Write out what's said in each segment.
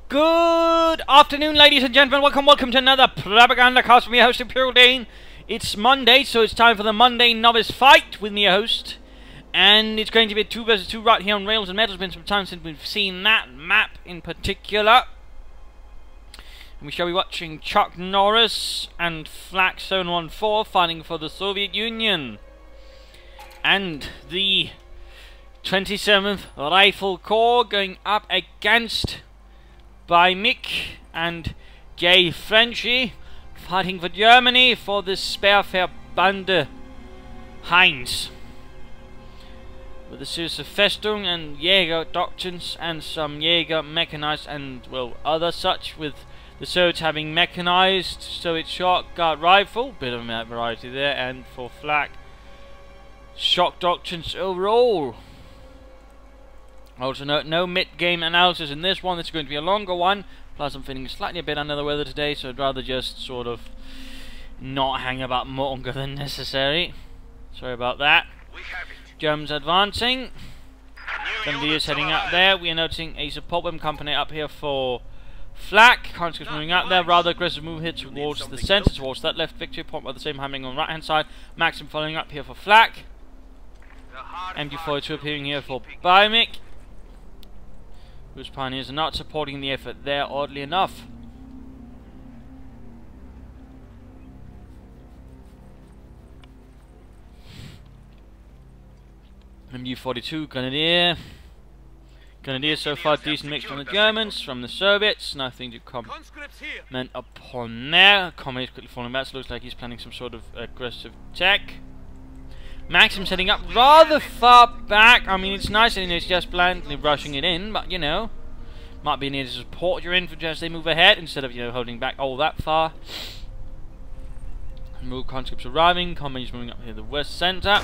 Good afternoon, ladies and gentlemen. Welcome to another Propagandacast with me, host Imperial Dane. It's Monday, so it's time for the Monday Novice Fight with me, host. And it's going to be a 2 vs 2 right here on Rails and Metal. It's been some time since we've seen that map in particular. And we shall be watching ChuckNorris and Flak 714 fighting for the Soviet Union. And the 27th Rifle Corps going up against BajMiC and Jfrenchy fighting for Germany for the Sperrverbande Heinz. With a series of Festung and Jäger doctrines and some Jäger mechanized and, well, other such, with the Soviets having mechanized, so it's shot guard rifle, bit of a variety there, and for Flak, shock doctrines overall. Also note, no mid-game analysis in this one. This is going to be a longer one. Plus I'm feeling slightly a bit under the weather today, so I'd rather just sort of not hang about longer than necessary. Sorry about that. Germans advancing. Somebody is heading up there. We are noticing a support weapon company up here for Flak. Conscripts moving up there. Rather aggressive move here towards the centre, towards that left victory point, by the same happening on the right hand side. Maxim following up here for Flak. MG42 appearing here for BajMiC, whose pioneers are not supporting the effort there, oddly enough. MG42 Grenadier. Grenadier so far decent mix from the Germans, from the Soviets, nothing to comment upon there. Comrade is quickly falling back, so looks like he's planning some sort of aggressive attack. Maxim's heading up rather far back. I mean, it's nice and it's just blandly rushing it in, but you know, might be needed to support your infantry as they move ahead instead of, you know, holding back all that far. Move conscripts arriving. Comrades moving up here to the west centre.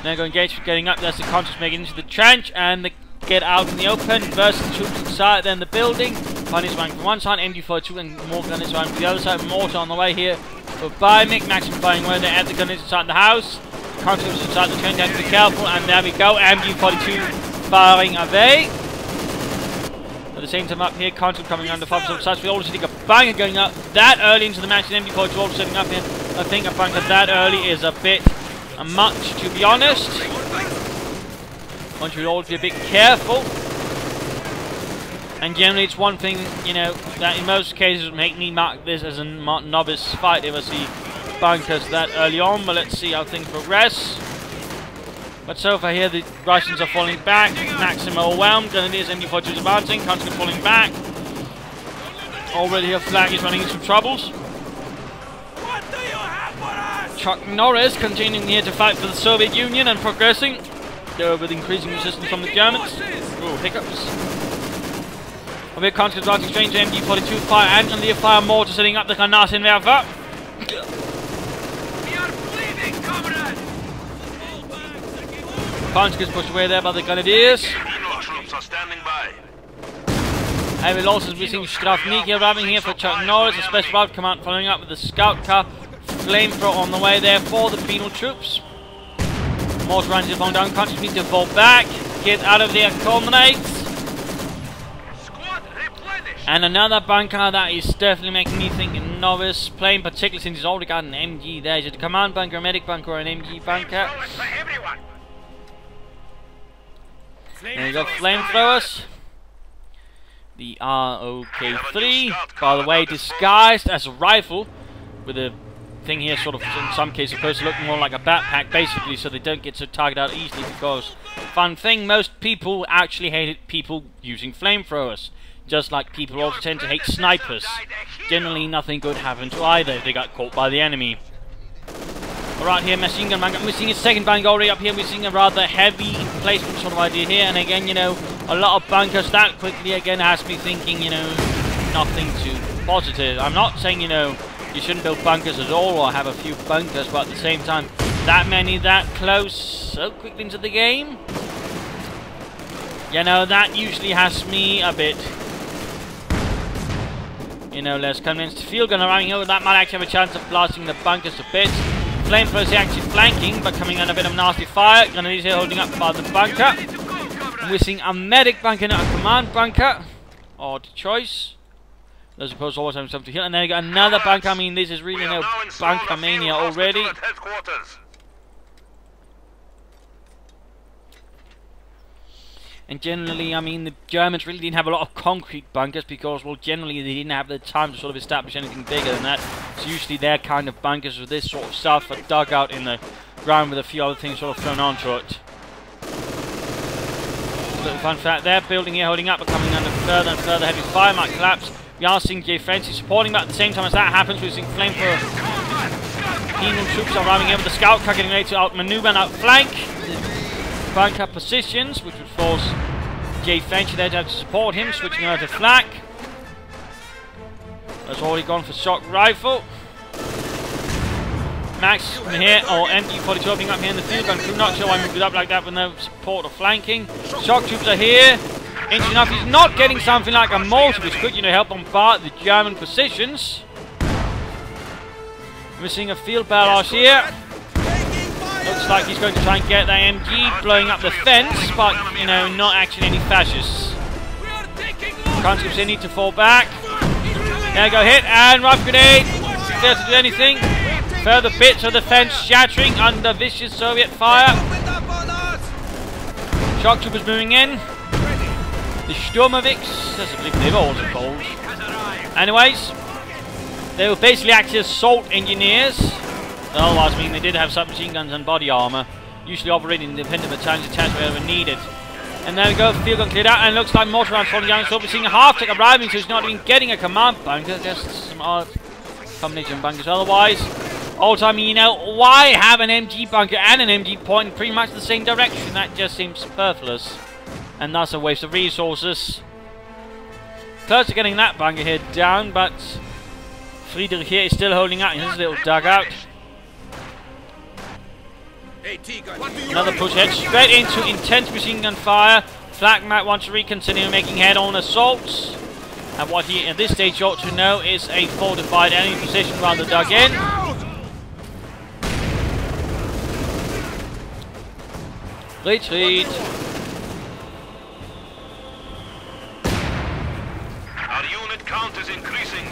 Now go engage, getting up. There's the conscripts making into the trench, and they get out in the open versus the troops inside. Then the building. Pioneers running from one side, MG42 and more gunners running from the other side. Mortar on the way here for BajMiC. Maxim firing where they add the gunners inside the house. Conscripts inside the trench, have to be careful, and there we go. MG42 firing away. At the same time up here, conscript coming under fire from some sides. We also think a bunker going up that early into the match, and MG42 also setting up here. I think a bunker that early is a bit much, to be honest. One should always be a bit careful. And generally it's one thing, you know, that in most cases would make me mark this as a novice fight if I see bunkers that early on, but let's see how things progress. But so far here the Russians are falling back, Maxim overwhelmed, Grenadiers MG42 is advancing, conscript falling back. Already here Flak is running into some troubles. ChuckNorris continuing here to fight for the Soviet Union and progressing, though with increasing resistance from the Germans. Ooh, hiccups. Over here, conscripts advancing strange MG42 fire and Grenadier fire mortar setting up the Granatenwerfer. Conscripts pushed away there by the Grenadiers. Heavy losses missing Jfrenchy arriving here for ChuckNorris. A special route command following up with the scout car. Flamethrower on the way there for the penal troops. Mortar runs it down. Conscripts need to fall back. Get out of there, comrades. And another bunker that is definitely making me think novice playing, particularly since he's already got an MG there. Is it a command bunker, a medic bunker, or an MG bunker? There you go, flamethrowers. The ROK3, by the way, disguised as a rifle, with a thing here sort of in some cases supposed to look more like a backpack, basically, so they don't get so targeted out easily, because, fun thing, most people actually hated people using flamethrowers. Just like people also tend to hate snipers. Generally nothing good happened to either if they got caught by the enemy. Alright, here machine gun bunker. We're seeing a second bunker already up here. We're seeing a rather heavy emplacement sort of idea here. And again, you know, a lot of bunkers that quickly again has me thinking, you know, nothing too positive. I'm not saying, you know, you shouldn't build bunkers at all or have a few bunkers, but at the same time, that many that close so quickly into the game, you know, that usually has me a bit, you know, less convinced. Field gun arriving here, that might actually have a chance of blasting the bunkers to bits. Flamethrowers actually flanking, but coming under a bit of nasty fire. Grenadiers here holding up by the bunker. We're seeing a medic bunker, not a command bunker. Odd choice. As opposed to always having something to heal. And then you got another bunker. I mean, this is really no bunker mania already. And generally, I mean, the Germans really didn't have a lot of concrete bunkers because, well, generally they didn't have the time to sort of establish anything bigger than that. So usually their kind of bunkers with this sort of stuff are dug out in the ground with a few other things sort of thrown onto it. Little fun fact there, building here holding up, but coming under further and further heavy fire might collapse. We are seeing Jfrenchy supporting, but at the same time as that happens, we're seeing flamethrower Kingdom troops arriving in with the scout car getting ready to outmaneuver and outflank the bunker positions, which would force Jfrenchy there to have to support him, switching over to Flak. That's already gone for shock rifle. Max from here, or MG42 opening up here in the field gun crew. Not sure why I moved it up like that with no support or flanking. Shock troops are here. Interesting enough, he's not getting something like a mortar, which could, help bombard the German positions. We're seeing a field barrage here. Looks like he's going to try and get that MG blowing up the fence, but, not actually any fascists. Conscripts here need to fall back. There you go, hit, and rough grenade. Fails to do anything. Further bits of the fence shattering under vicious Soviet fire. Shock troopers moving in. The Sturmovix, I believe they've all been called. Anyways, they were basically actually assault engineers. Otherwise, I mean, they did have submachine guns and body armor, usually operating independent battalions attached wherever needed. And there we go, field gun cleared out, and it looks like mortar rounds falling down. So we're seeing a half-tech arriving, so he's not even getting a command bunker, just some odd combination bunkers. Otherwise, also, I mean, why have an MG bunker and an MG point in pretty much the same direction? That just seems superfluous. And that's a waste of resources. Close to getting that bunker here down, but Friedrich here is still holding out in his little dugout. Another push head straight into intense machine gun fire. Flak might want to reconsider making head-on assaults. And what he at this stage ought to know is a fortified enemy position rather dug in. Retreat. Count is increasing.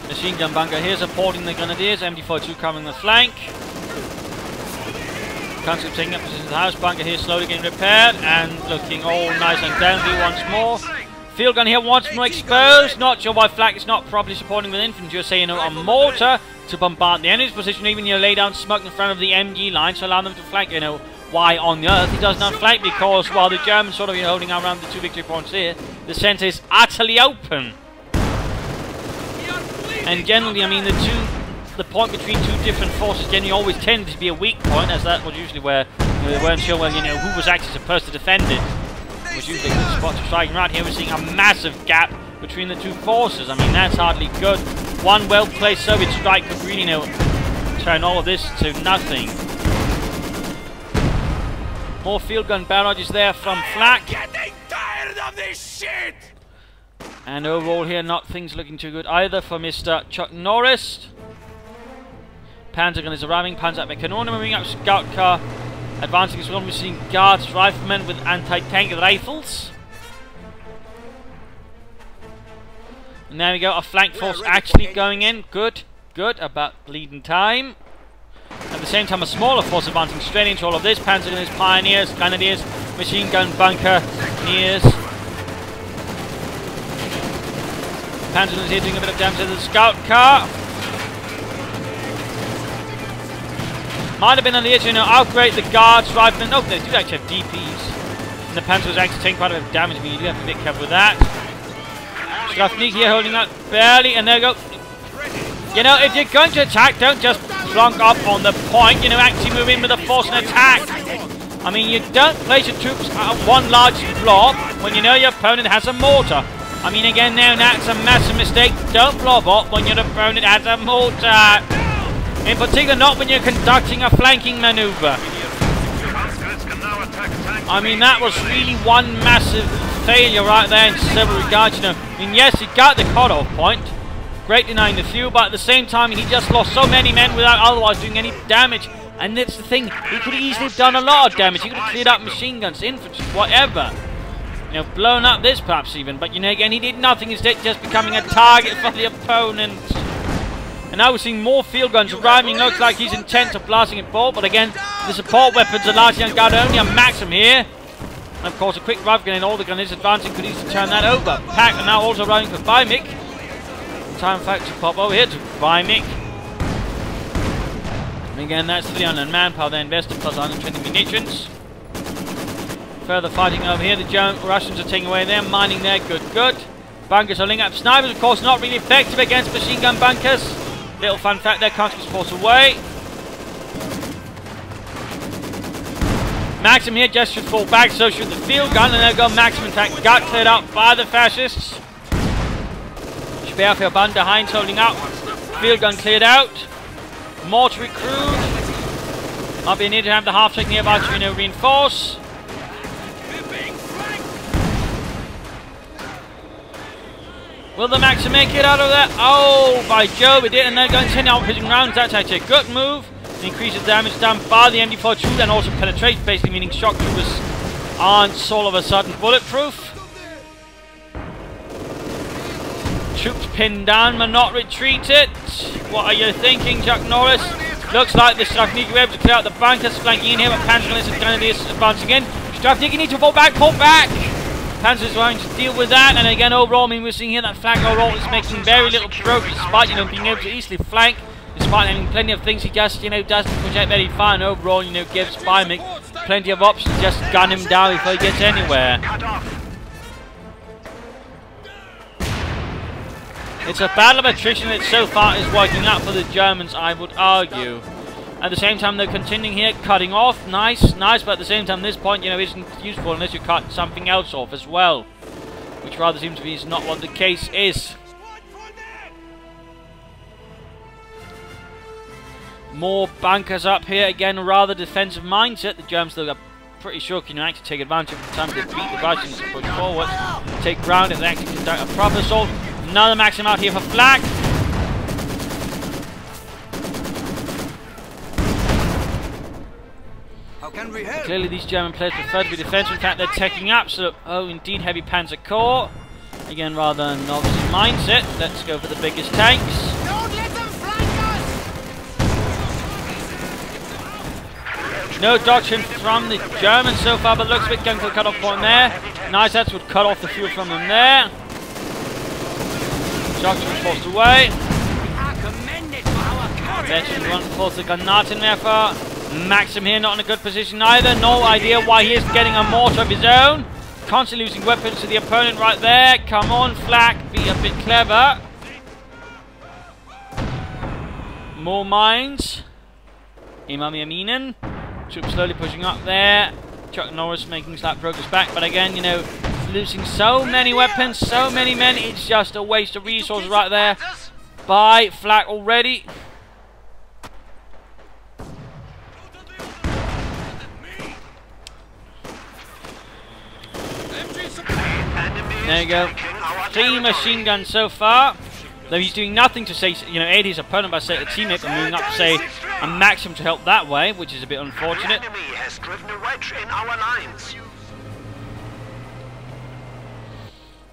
Machine gun bunker here supporting the grenadiers. MD42 coming the flank. Conscript taking up position in the house. Bunker here slowly getting repaired and looking all nice and dandy once more. Field gun here once more exposed. Not sure why Flak is not properly supporting with infantry. Just saying a mortar to bombard the enemy's position. Even lay down smoke in front of the MG line to allow them to flank. Why on the earth he does not flank? Because while the Germans sort of holding around the 2 victory points here, the centre is utterly open. And generally, I mean, the point between two different forces generally always tended to be a weak point, as that was usually where they weren't sure, well, who was actually supposed to defend it. It was usually the spot to strike. Right here, we're seeing a massive gap between the two forces. I mean, that's hardly good. One well-placed Soviet strike could really, turn all of this to nothing. More field gun barrages there from Flak. I'm getting tired of this shit! And overall here, things looking too good either for Mr. ChuckNorris. Panzergun is arriving. Panzerabwehrkanone moving up. Scout car advancing as well. We're seeing guards, riflemen with anti-tank rifles. And there we go. A flank force actually going in. Good. Good. About bleeding time. At the same time, a smaller force advancing straight into all of this. Panzergun is pioneers, grenadiers, machine gun bunker, nears. Panzergun is here doing a bit of damage to the scout car. Might have been on the edge, upgrade the guards, riflemen. Oh, they do actually have DPs. And the Panzer is actually taking quite a bit of damage, but you do have to be careful with that. Strafnik here holding out barely, and there we go. If you're going to attack, don't just plonk up on the point, actually move in with a force and attack. I mean, you don't place your troops at one large blob when you know your opponent has a mortar. I mean, again, now that's a massive mistake. Don't blob up when your opponent has a mortar. In particular, not when you're conducting a flanking maneuver. I mean, that was really one massive failure right there in several regards. I mean, yes, he got the cutoff point. Great denying the few, but at the same time, he just lost so many men without otherwise doing any damage. And that's the thing. He could easily have done a lot of damage. He could have cleared out machine guns, infantry, whatever. you know, blown up this perhaps even. But, you know, again, he did nothing, instead just becoming a target for the opponent. And now we're seeing more field guns arriving. Looks like he's intent of blasting it forward. But again, the support weapons are largely unguarded. Only a Maxim here. And of course, a quick rev gun and all the gun is advancing could easily turn that over. Pack are now also running for BajMiC. Time for to pop over here to BajMiC. And again, that's 300 manpower they invested plus 120 munitions. Further fighting over here. The Russians are taking away there, mining there. Good. Bunkers are linking up. Snipers, of course, not really effective against machine gun bunkers. Little fun fact there, can't just force away. Maxim here just should fall back, so should the field gun, and there go Maxim. In fact, got cleared out by the fascists. Speerfeld Band behind, holding up. Field gun cleared out. Mortar recruit. Might be needed to have the half-tank nearby to, you know, reinforce. Will the Maxim make it out of that? Oh, by Jove, it did, and they're going to send out hitting rounds. That's actually a good move. Increases damage done by the MD4 and also penetrates, basically meaning shock troopers aren't all of a sudden bulletproof. Troops pinned down but not retreated. What are you thinking, ChuckNorris? Looks like the Strafniki were able to clear out the bunkers, flanking in here, but Panzergrenadiers and Grenadiers advancing in. Strafniki need to fall back, Panzer's going to deal with that, and again overall, I mean, we're seeing here that Flak overall is making very little progress despite, you know, being able to easily flank. Despite having plenty of things, he just, you know, doesn't project very far, and overall, you know, gives BajMiC plenty of options to just gun him down before he gets anywhere. It's a battle of attrition that so far is working out for the Germans, I would argue. At the same time, they're continuing here, cutting off. Nice, but at the same time, this point, you know, isn't useful unless you cut something else off as well. Which rather seems to be is not what the case is. More bunkers up here, again, rather defensive mindset. The Germans, though, are pretty sure can actually take advantage of the time to beat the Russians and push forward. Take ground if they actually conduct a proper assault. Another Maxim out here for Flak. Clearly these German players prefer to be defensive. In fact, they're taking up. So, oh, indeed, heavy Panzer Corps. Again, rather an obvious mindset. Let's go for the biggest tanks. No dodging from the Germans so far, but looks a bit going for the cut-off point there. Nice, that would cut off the fuel from them there. Shocks was forced away. Veteran run force the Granatenwerfer. Maxim here not in a good position either. No idea why he isn't getting a mortar of his own. Constantly losing weapons to the opponent right there. Come on, Flak, be a bit clever. More mines. Imam Yaminen. Troops slowly pushing up there. ChuckNorris making slight progress back. But again, you know, losing so many weapons, so many men. It's just a waste of resources right there by Flak already. There you go. 3 machine guns so far. Though he's doing nothing to say, you know, aid his opponent by say a teammate and moving up to say a Maxim to help that way, which is a bit unfortunate. The enemy has driven a wedge in our lines.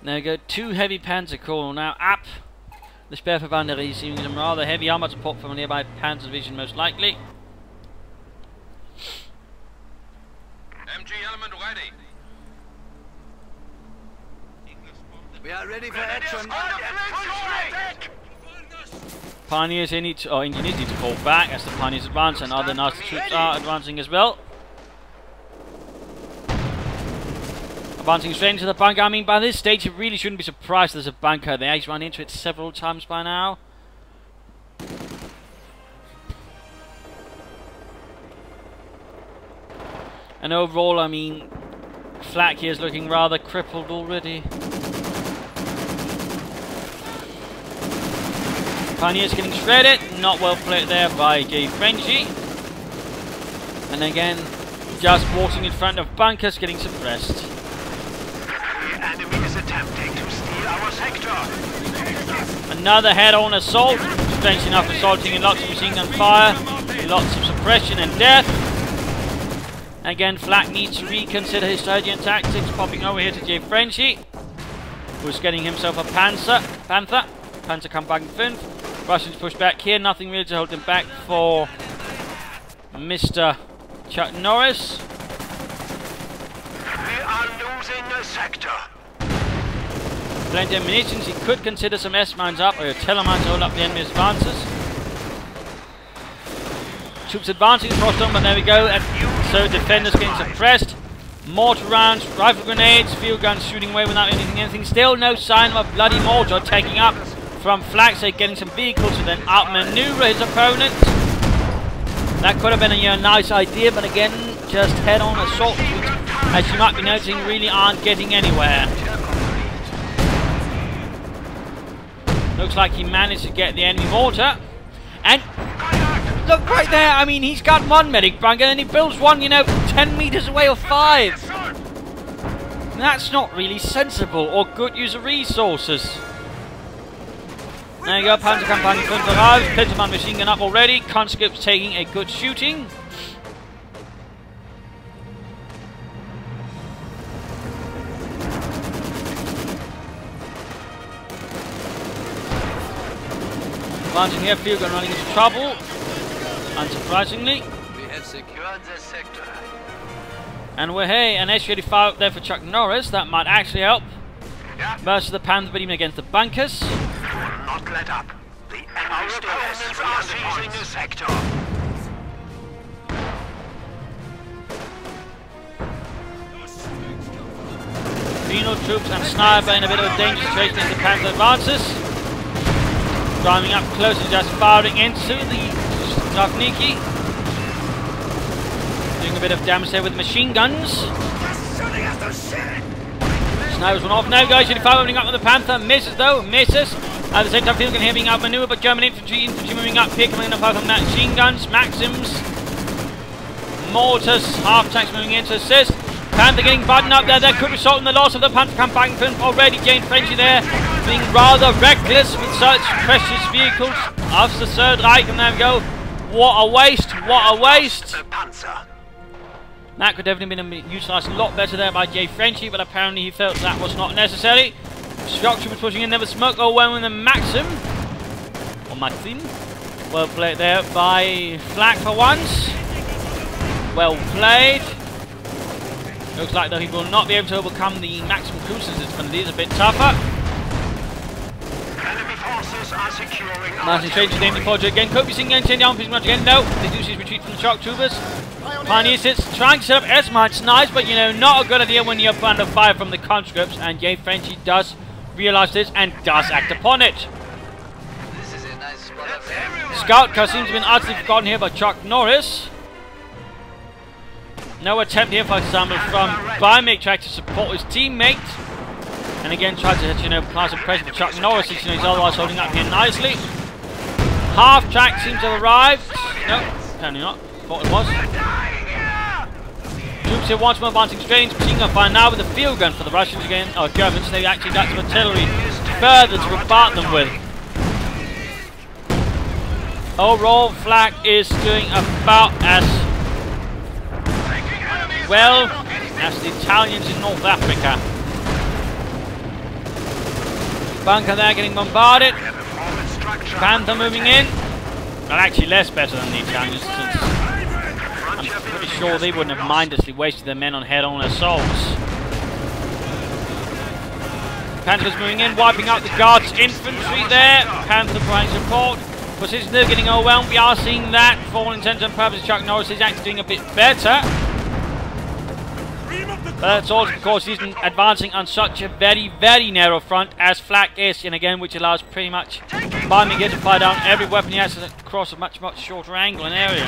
There we go, 2 heavy Panzer Corps now up. The Speerverband receiving some rather heavy armor support from a nearby Panzer division, most likely. MG element ready. We are ready for action. Pioneers here need to, or engineers need to fall back as the Pioneers advance, and other nasty troops are advancing as well. Advancing straight into the bunker. I mean, by this stage, you really shouldn't be surprised there's a bunker. They actually run into it several times by now. And overall, I mean, Flak here is looking rather crippled already. Pioneers getting shredded, not well played there by Jfrenchy. And again, just walking in front of bunkers, getting suppressed. The enemy is attempting to steal our sector. Another head-on assault. Strange enough, assaulting in lots of machine gun fire, lots of suppression and death. Again, Flak needs to reconsider his strategy and tactics, popping over here to Jfrenchy, who's getting himself a Panther. Panther come back in 5th. Russians push back here, nothing really to hold him back for Mr. ChuckNorris. We are losing a sector. Plenty of munitions, he could consider some S-mines up, or a telemine to hold up the enemy's advances. Troops advancing across them, but there we go. So defenders getting suppressed. Mortar rounds, rifle grenades, field guns shooting away without anything. Still no sign of a bloody mortar taking up from Flak, so getting some vehicles to then outmaneuver his opponent. That could have been a nice idea, but again, just head-on assault, which, as you might be noticing, really aren't getting anywhere. Looks like he managed to get the enemy mortar. And look right there, I mean, he's got one medic bunker and he builds one, 10 meters away or 5. That's not really sensible or good use of resources. There you go, Panzer Kampagne 5 arrives, Pinterman machine gun up already, conscripts taking a good shooting. Advancing here, field gun running into trouble, unsurprisingly. We have secured the sector. And we're here, an S-85 up there for ChuckNorris, that might actually help. Versus the Panther beating against the bunkers. We will not let up. The enemy still has 300 seizing the sector. Penal troops and sniper in a bit of a dangerous situation as the Panther advances. Driving up close and just firing into the ChuckNorris. Doing a bit of damage there with machine guns. Snipers went off. Now guys, 85 opening up with the Panther. Misses though, misses. At the same time, field gun here being outmaneuvered, but German infantry moving up here, coming in apart from that. Machine guns, Maxims, mortars, half tanks moving in to assist. Panther getting buttoned up there. There could result in the loss of the Panther campaign already. Jfrenchy there being rather reckless with such precious vehicles of the Third Reich. And there we go. What a waste! What a waste! That could definitely have been utilised a lot better there by Jfrenchy, but apparently he felt that was not necessary. Shock troopers pushing in there with smoke. Oh, well, with the Maxim. Or Maxim. Well played there by Flak for once. Well played. Looks like though he will not be able to overcome the Maxim cruisers. It's going to be a bit tougher. Enemy forces are securing Martin changes the enemy forger again. Focusing again, changing down, much again. No, they do see his retreat from the shock troopers. Pioneer sits, trying to set up S-mines. Nice, but not a good idea when you're under fire from the conscripts. And Jfrenchy does realise this and does act upon it. This is a nice spot up there. Scout car seems to have been utterly forgotten here by ChuckNorris. No attempt here, for example, from BajMiC trying to support his teammate. And again, tries to apply some pressure to ChuckNorris, he's otherwise holding up here nicely. Half track seems to have arrived. No, apparently not. Thought it was. Troops here once more advancing straight into machine gun fire now with the field gun for the Russians again. Oh, Germans, they actually got some artillery further to rebut them with. Overall, Flak is doing about as well as the Italians in North Africa. Bunker there getting bombarded. Panther moving in. Well, actually less better than the Italians, since I'm pretty sure they wouldn't have mindlessly wasted their men on head-on assaults. Panther's moving in, wiping out the Guards infantry there. Panther providing support. Positions they're getting overwhelmed. We are seeing that. For all intents and purposes, ChuckNorris is actually doing a bit better. But that's also because he's advancing on such a very, very narrow front as Flak is, and again, which allows pretty much BajMiC to fire down every weapon he has across a much, much shorter angle and area.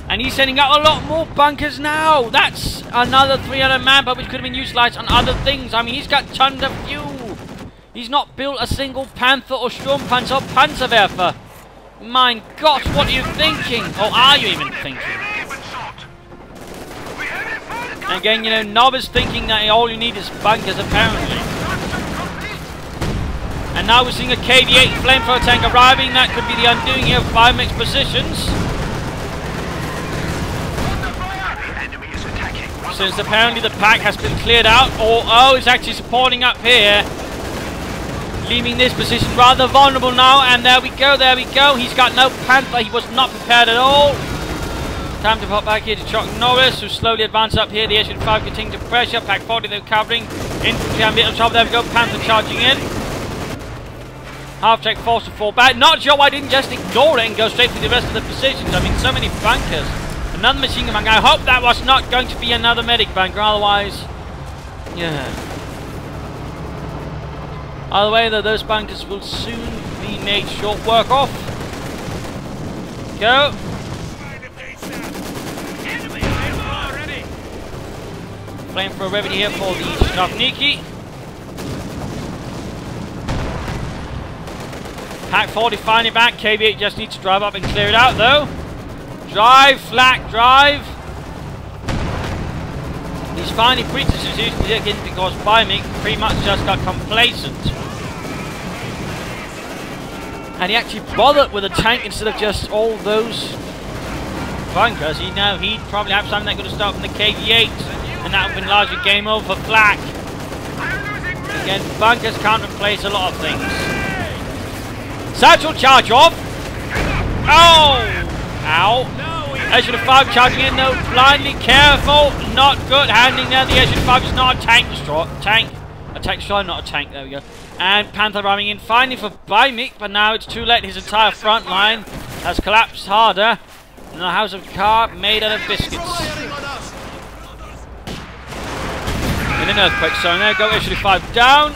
And he's sending out a lot more bunkers now. That's another 300 manpower which could have been utilised on other things. I mean, he's got tons of fuel. He's not built a single Panther or Sturmpanzer or Panzerwerfer. My God, what are you thinking? Or are you even thinking? Again, novice thinking that all you need is bunkers, apparently. And now we're seeing a KV-8 flamethrower tank arriving. That could be the undoing here of BajMic's positions. since apparently the pack has been cleared out. Oh, it's actually supporting up here. Leaving this position rather vulnerable now. And there we go, there we go. He's got no Panther. He was not prepared at all. Time to pop back here to ChuckNorris, who slowly advances up here. The H5 continuing to pressure. Pack 40, they're covering. Infantry and bit on top. There we go. Panther charging in. Half-track forced to fall back. Not sure why I didn't just ignore it and go straight through the rest of the positions. I mean, so many bunkers. Another machine gun bunker. I hope that was not going to be another medic bunker. Otherwise, yeah. Either way, though, those bunkers will soon be made short work of. Go. Flamethrower ready here for the Jfrenchy. Pack 40 finally back. KB8 just needs to drive up and clear it out though. Drive, Flak, drive. He's finally breached the situation because BajMiC pretty much just got complacent. And he actually bothered with a tank instead of just all those bunkers. He'd probably have something that could have started from the KB8. And that would have been largely game over for Flak. Again, bunkers can't replace a lot of things. Satchel charge off. Oh! Ow. H5 charging in though. Blindly careful. Not good. Handling there. The H5 is not a tank destroyer. A tank destroyer, not a tank. There we go. And Panther ramming in finally for BajMiC. But now it's too late. His entire front line has collapsed harder than a house of cards made out of biscuits. In an earthquake zone there, go H5 down.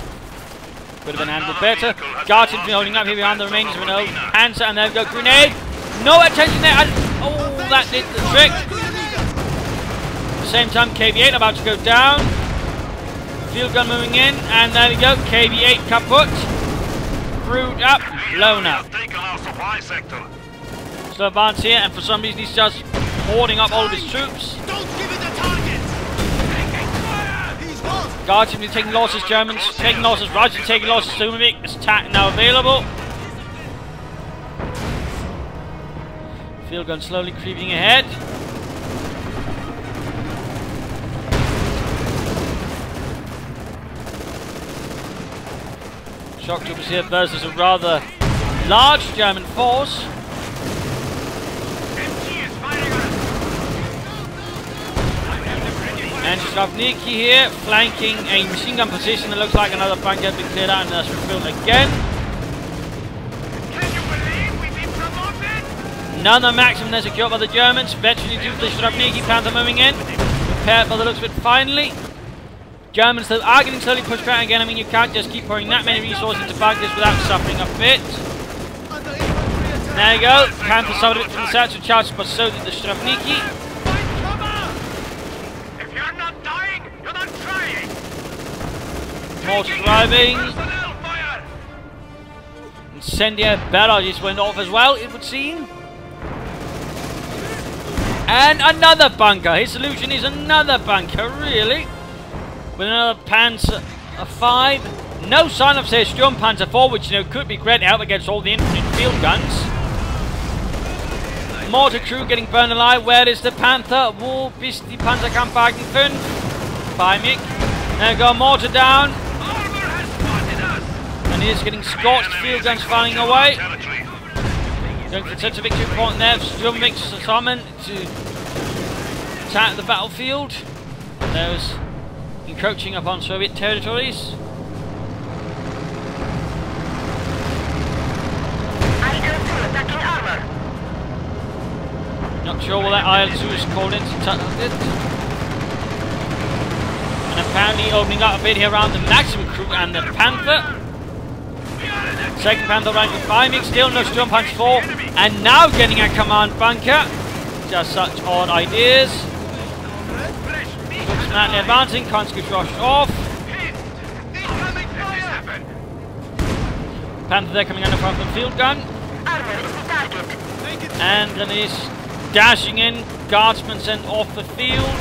Could have been handled better. Guards been holding up here behind the remains of an old Panzer, and there we go, grenade. No attention there. Oh, that did the trick. At the same time, KB8 about to go down. Field gun moving in, and there we go, KB8 kaput. Brewed up, blown up. So advance here, and for some reason he's just hoarding up all of his troops. Guards seem to be taking losses, Germans taking losses, Russians taking losses, BajMiC. This attack now available. Field gun slowly creeping ahead. Shock troopers here versus a rather large German force. And Jfrenchy here, flanking a machine gun position that looks like another bunker has been cleared out and that's refilled again. Can you believe we've been promoted? Another maximum there secured by the Germans. Eventually do the Jfrenchy, Panther moving in. Prepared by the looks of it finally. Germans though are getting slowly pushed back again. I mean, you can't just keep pouring that many resources into bunkers without suffering a bit. There you go. Panther suffered a bit from the satchel charge, but so did the Jfrenchy. More driving. Incendiary barrages went off as well, it would seem. And another bunker. His solution is another bunker, really. With another Panzer 5. No sign of, say, Sturm Panzer 4, which, you know, could be great help against all the infantry field guns. Mortar crew getting burned alive. Where is the Panther? Wo bist die Panzerkampfwagen 5? BajMiC. There we go, mortar down. And he is getting scorched, field guns firing away. Going for such a victory point there. BajMiC summoned to attack the battlefield. Those encroaching upon Soviet territories. Not sure what that IL-2 is called in to tackle it. And apparently opening up a bit here around the Maximum crew and the Panther. Second Panther rank with BajMiC, still no Sturm Panzer 4, and now getting a command bunker. Just such odd ideas. Looks madly advancing, conscripts rushed off. Panther there coming under front from the field gun. And then he's dashing in, guardsmen sent off the field.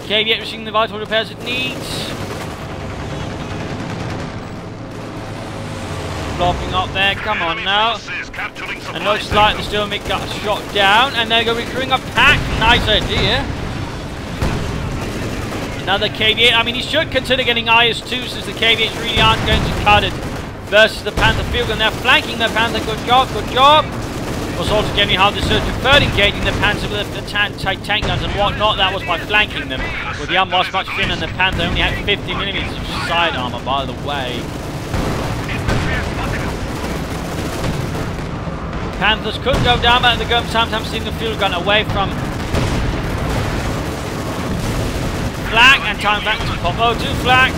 KB8 receiving the vital repairs it needs. flopping up there. Come on now. And looks like the Stillmic got shot down. And they're going to be doing a pack. Nice idea. Another KV-8. I mean, he should consider getting IS-2 since the KV-8s really aren't going to cut it. Versus the Panther field gun. They're flanking the Panther. Good job, good job. Was also generally how the Surge preferred engaging the Panther with the tank guns and whatnot. That was by flanking them. With the Unboss much thinner, and the Panther only had 50mm of side armor, by the way. Panthers could go down, but the gun sometimes seeing the field gun away from Flak, and time back to CoH2 Flak.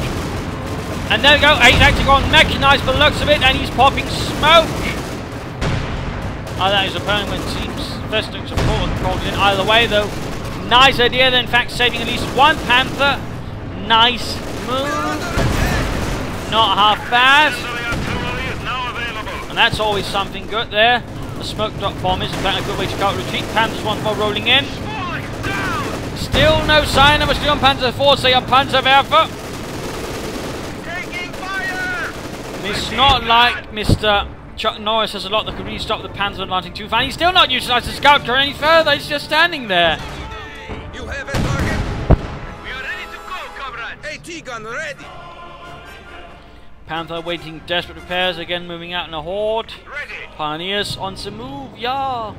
And there we go, he's actually gone mechanized by the looks of it, and he's popping smoke. Oh, that is apparently when teams first took support and called in. Either way, though, nice idea. Then, in fact, saving at least one Panther. Nice move. Not half bad. And that's always something good there. The smoke drop bomb is in fact a good way to counter retreat. Panthers once more rolling in. Still no sign of a Sturm Panzer IV, say a Panzerwerfer. It's not like Mr. ChuckNorris has a lot that could really stop the Panzer advancing too far. He's still not utilised the scout car any further. He's just standing there. You have a target. We are ready to go, comrade. AT gun ready. Panther waiting desperate repairs. Again moving out in a horde. Ready. Pioneers on the move. Yeah.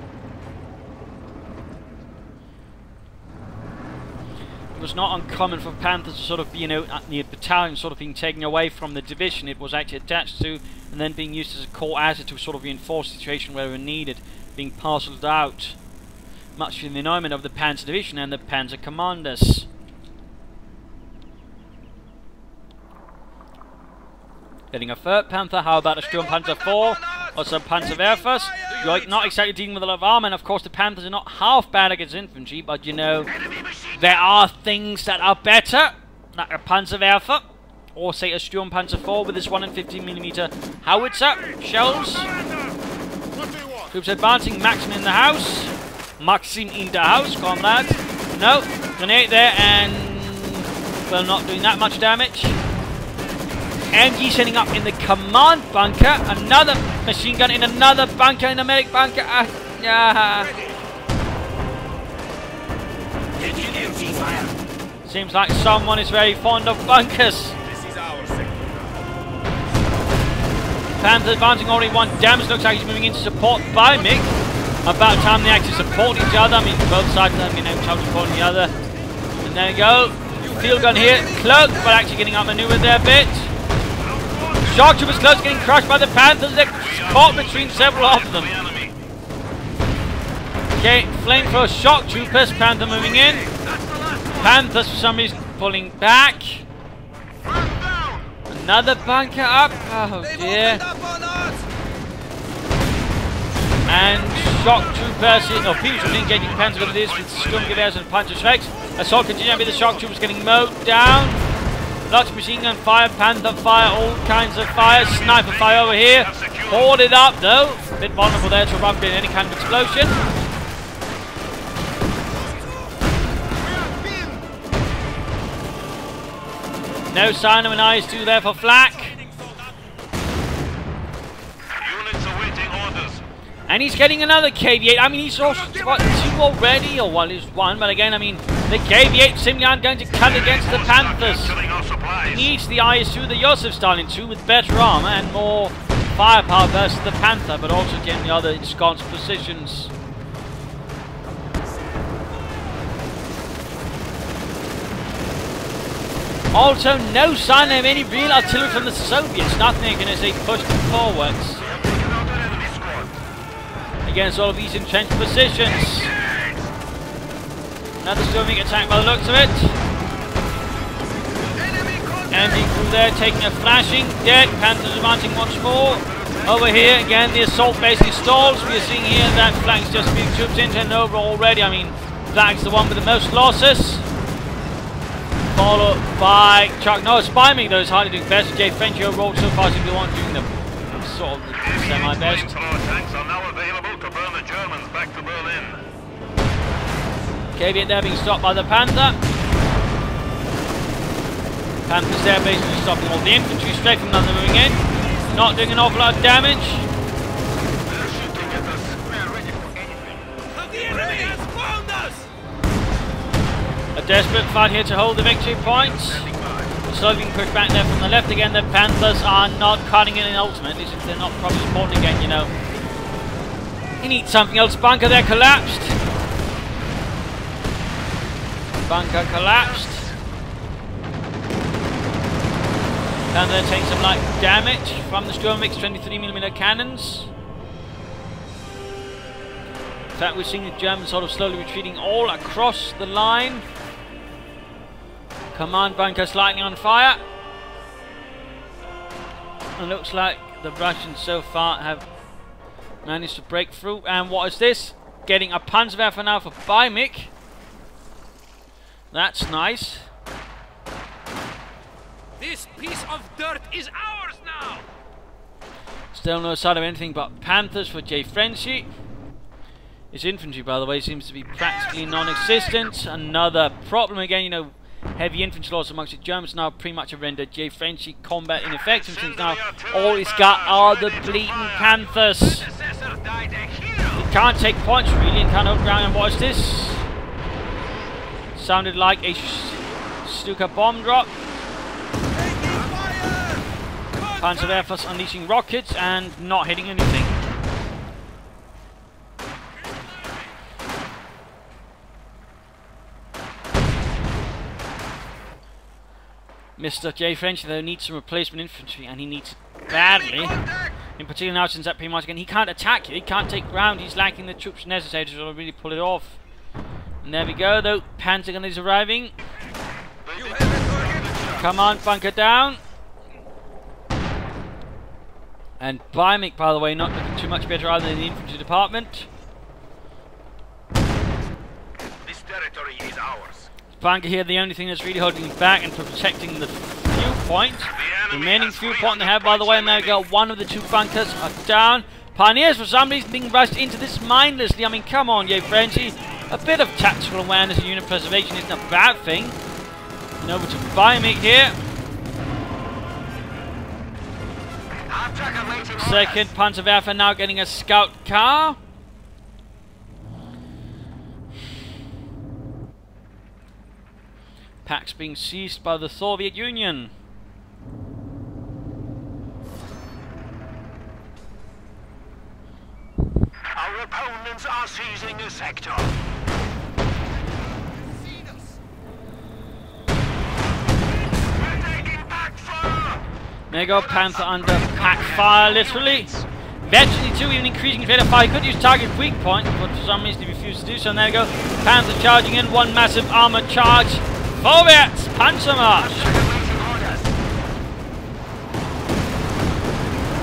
It was not uncommon for Panthers to sort of be, you know, the battalion sort of being taken away from the division it was actually attached to, and then being used as a core asset to sort of reinforce the situation wherever needed, being parcelled out, much to the annoyment of the Panzer Division and the Panzer commanders. Getting a third Panther, how about a Sturm Panzer IV or some Panzerwerfers? You're not exactly dealing with a lot of armor, and of course the Panthers are not half bad against infantry, but you know, there are things that are better, like a Panzerwerfer, or say a Sturm Panzer IV with his 150mm howitzer shells. Troops advancing, Maxim in the house. Maxim in the house, comrades. No, grenade there, and well, not doing that much damage. MG setting up in the command bunker. Another machine gun in another bunker, in a medic bunker. Seems like someone is very fond of bunkers. Panther advancing, already one damage. Looks like he's moving in to support BajMiC. About time they actually support each other. I mean, both sides of them, you know, each other supporting the other. And there we go. Field gun here, cloaked, but actually getting outmaneuvered there a bit. Shock troopers close, getting crushed by the Panthers. They're caught between several of them. Okay, flamethrower shock troopers. Panther moving in. Panthers for some reason pulling back. Another bunker up. Oh dear. And shock troopers, or people engaging Panthers with this with Sturmgewehrs and Panzer Schrecks. Assault continuing with the shock troopers getting mowed down. Lots of machine gun fire, Panther fire, all kinds of fire, sniper fire over here. Hoarded up though. A bit vulnerable there to erupt in any kind of explosion. No sign of an IS-2 there for Flak. Units awaiting orders. And he's getting another KV-8. I mean, he's also got two already, or well, he's one. But again, I mean, the KV-8 simply aren't going to cut against the Panthers. He needs the IS-2, the Joseph Stalin 2, with better armor and more firepower versus the Panther, but also getting the other ensconced positions. Also, no sign of any real artillery from the Soviets. Nothing they're going to say pushed forwards against all of these entrenched positions. Another storming attack by the looks of it. Enemy crew there taking a flashing. Dead. Panthers advancing once more. Over here, again, the assault basically stalls. We are seeing here that Flak's just being troops into and over already. I mean, Flak's the one with the most losses. Followed by ChuckNorris. BajMiC, though, is hardly doing best. Jfrenchy overall so far seems to be the one doing the sort of semi-best. Tanks are now available to burn the Germans back to Berlin. KV-8 there being stopped by the Panther. Panthers there basically stopping all the infantry straight from another moving in. Not doing an awful lot of damage. They're shooting at us. We're ready for anything. The enemy has found us! A desperate fight here to hold the victory points. Slowly being pushed back there from the left again. The Panthers are not cutting it in ultimate. At least if they're not probably spawning again, you know. He needs something else. Bunker there collapsed. Bunker collapsed. And they're taking some light damage from the Sturmwick's 23mm cannons. In fact, we're seeing the Germans sort of slowly retreating all across the line. Command bunker slightly on fire. It looks like the Russians so far have managed to break through. And what is this? Getting a Panzerwerfer now for BajMiC. That's nice. This piece of dirt is ours now! Still no sign of anything but Panthers for Jfrenchy. His infantry, by the way, seems to be practically non-existent. Another problem again, you know, heavy infantry loss amongst the Germans now pretty much have rendered Jfrenchy combat ineffective, since now all he's got are the bleeding Panthers. He can't take points really and can't hold ground. And what is this? Sounded like a Stuka bomb drop. Panzerwerfers unleashing rockets and not hitting anything. Mr. Jfrenchy though needs some replacement infantry, and he needs it badly. In particular now, since that pretty much again he can't attack it, he can't take ground, he's lacking the troops necessary to sort of really pull it off. And there we go though, Pentagon is arriving. Come on, bunker down. And BajMiC, by the way, not looking too much better either than the infantry department. This territory is ours. Bunker here, the only thing that's really holding him back and protecting the viewpoint. Remaining viewpoint they have, by the way, and there we go. One of the two bunkers are down. Pioneers, for some reason, being rushed into this mindlessly. I mean, come on, Jfrenchy. A bit of tactical awareness and unit preservation isn't a bad thing. And over to BajMiC here. Second Panzerwerfer now getting a scout car. Packs being seized by the Soviet Union. Our opponents are seizing a sector. We're taking back fire. There you go, Panther under pack fire, literally. Eventually, too, even increasing his rate of fire. He could use target weak point, but for some reason he refused to do so. And there you go, Panther charging in, one massive armored charge. Vorwärts, Panzermarsch!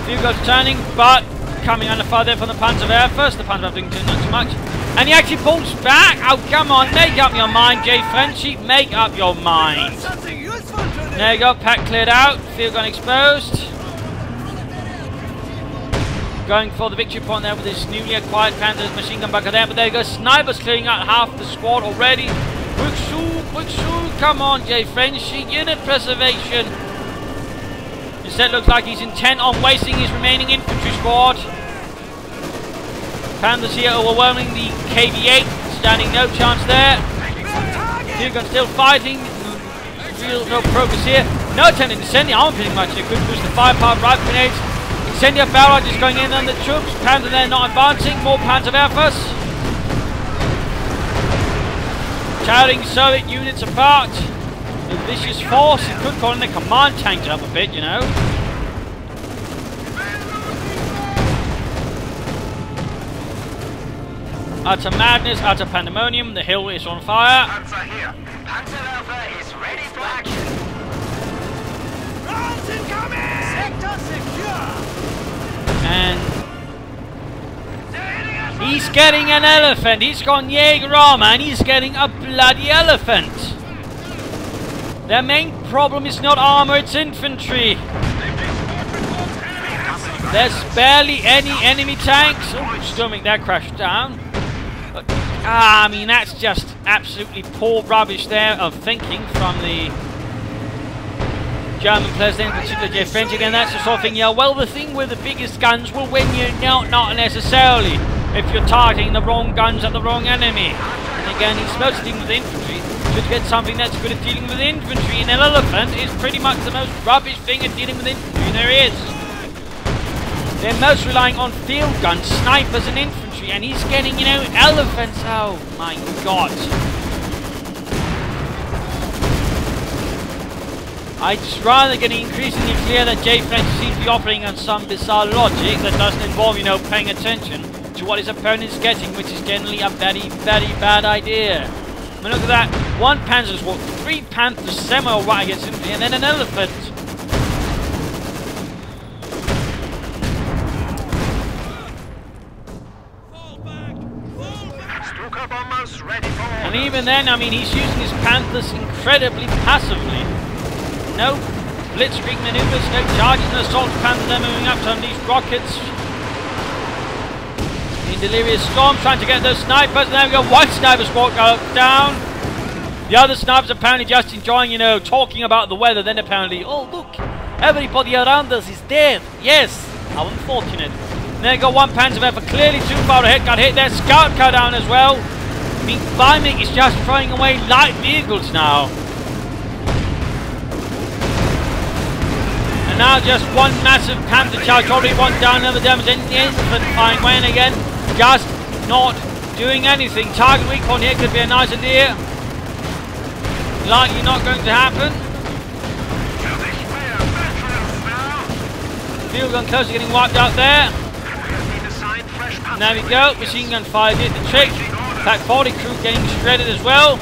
Few guys turning, but coming under fire there from the Panzerwerfers. The Panzerwerfer doing not too much. And he actually pulls back. Oh, come on, make up your mind, Jfrenchy. Make up your mind. There you go, pack cleared out. Field gun exposed. Going for the victory point there with this newly acquired Panzer's machine gun bunker there. But there you go, snipers clearing out half the squad already. Quick shoot, come on, Jfrenchy. Unit preservation. Instead, looks like he's intent on wasting his remaining infantry squad. Panthers here overwhelming the KV-8, standing no chance there. Field gun still fighting. Real no progress here. No attempt to descend the armor pretty much. They could boost the firepower, right grenades. Incendiary barrage is going in on the troops. Panzer there not advancing. More Panzerwerfers. Tearing Soviet units apart. A vicious force. You could call in the command tanks up a bit, you know. Utter madness, utter pandemonium. The hill is on fire. Panzer here. Panzerwerfer is ready for action. Rounds incoming! Sector secure! And he's getting an elephant. He's gone Jaeger armor and he's getting a bloody elephant. Their main problem is not armor, it's infantry. There's barely any enemy tanks. Oh, Sturmwick there crashed down. But, I mean, that's just absolutely poor rubbish there of thinking from the German players then, in particular Jfrenchy, again, that's the sort of thing, yeah, well, the thing with the biggest guns will win you, not necessarily, if you're targeting the wrong guns at the wrong enemy. And again, he's mostly dealing with infantry, so to get something that's good at dealing with infantry in an elephant is pretty much the most rubbish thing at dealing with infantry there is. They're most relying on field guns, snipers and infantry, and he's getting, you know, elephants, oh my god. I'd just rather get increasingly clear that Jfrenchy seems to be operating on some bizarre logic that doesn't involve, you know, paying attention to what his opponent's getting, which is generally a very, very bad idea. I mean, look at that. 1 Panzer's walk, 3 Panthers semi-alright against infantry, and then an elephant. And even then, I mean, he's using his Panthers incredibly passively. No blitzkrieg maneuvers, no charges, no assault Panthers. They're moving up to these rockets. In delirious storm, trying to get those snipers. And there we go, 1 sniper squad down. The other snipers apparently just enjoying, you know, talking about the weather. Then apparently, oh look, everybody around us is dead. Yes, how unfortunate. And there you go, 1 Panzerwerfer clearly too far ahead. Got hit there, scout car down as well. I mean, BajMiC is just throwing away light vehicles now. And now just 1 massive Panther charge, already 1 down, another damage, and the infantry flying away, and again, just not doing anything. Target weak point here could be a nice idea. Likely not going to happen. Field gun closer, getting wiped out there. And there we go, machine gun fire did the trick. Flak 40 crew getting shredded as well.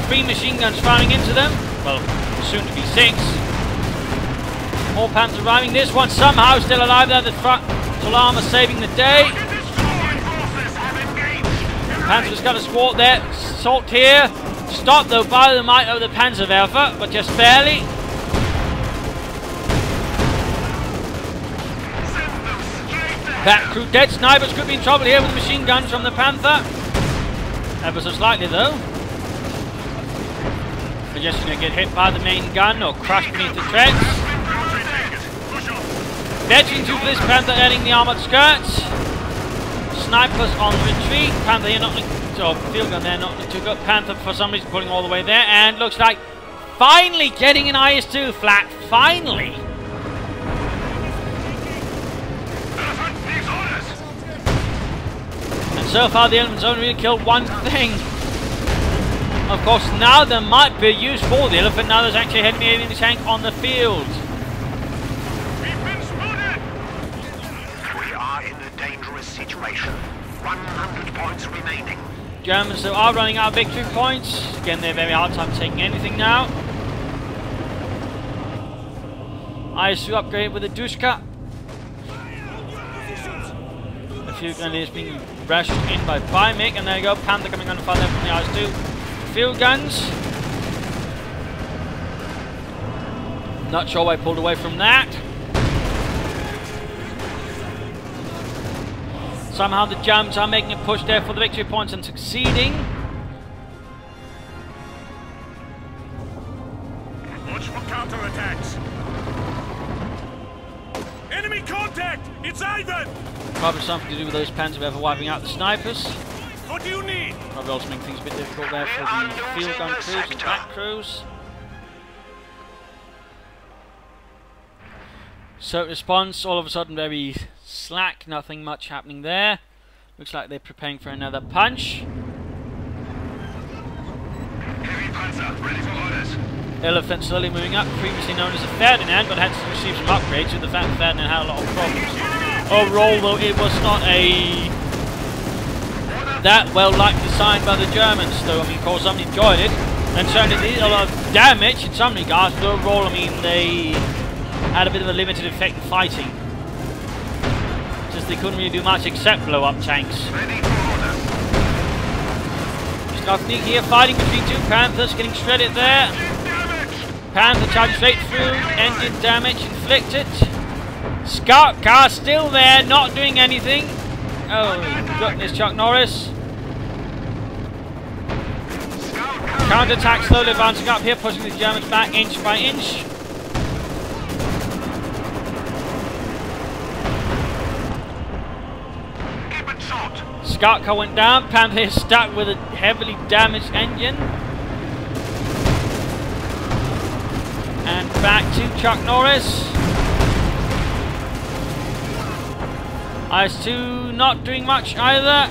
3 machine guns firing into them. Well, soon to be 6. More Panthers arriving. This one somehow still alive there at the front. Solama saving the day. Panthers got a squad there. Salt here. Stopped though by the might of the Panzerwerfer, but just barely. That crew dead. Snipers could be in trouble here with machine guns from the Panther. Ever so slightly though. They're just going to get hit by the main gun or crushed beneath the treads. Edging to this Panther, adding the armored skirts. Snipers on retreat. Panther here not so field gun there, not too good. Panther for some reason pulling all the way there, and looks like finally getting an IS-2 Flak. Finally. And so far the elephant's only really killed 1 thing. Of course, now there might be a use for the elephant. Now there's actually a heavy enemy tank on the field. Situation. 100 points remaining. Germans though are running out of victory points. Again, they're very hard time taking anything now. IS-2 upgrade with a Dushka. A few grenadiers being rushed in by BajMiC, and there you go, Panther coming on fire there from the IS-2. Field guns. Not sure why I pulled away from that. Somehow the Germans are making a push there for the victory points and succeeding. Watch for counterattacks. Enemy contact! It's Ivan! Probably something to do with those Panzerwerfer wiping out the snipers. What do you need? Probably also making things a bit difficult there for the field gun crews and back crews. So response all of a sudden very slack, nothing much happening there. Looks like they're preparing for another punch. Heavy Panzer, ready for orders. Elephant slowly moving up, previously known as a Ferdinand, but had to receive some upgrades with the fact that Ferdinand had a lot of problems. Overall though, it was not a that well liked design by the Germans, though I mean of course some enjoyed it, and certainly did a lot of damage in some regards, but overall I mean they had a bit of a limited effect in fighting. Just they couldn't really do much except blow up tanks. Nothing here, fighting between 2 Panthers, getting shredded there. Panther charging straight through, engine damage inflicted. Scout car still there, not doing anything. Oh goodness, ChuckNorris. Counter-attack slowly advancing up here, pushing the Germans back inch by inch. shot. Scout car went down. Panther is stuck with a heavily damaged engine. And back to ChuckNorris. IS-2 not doing much either.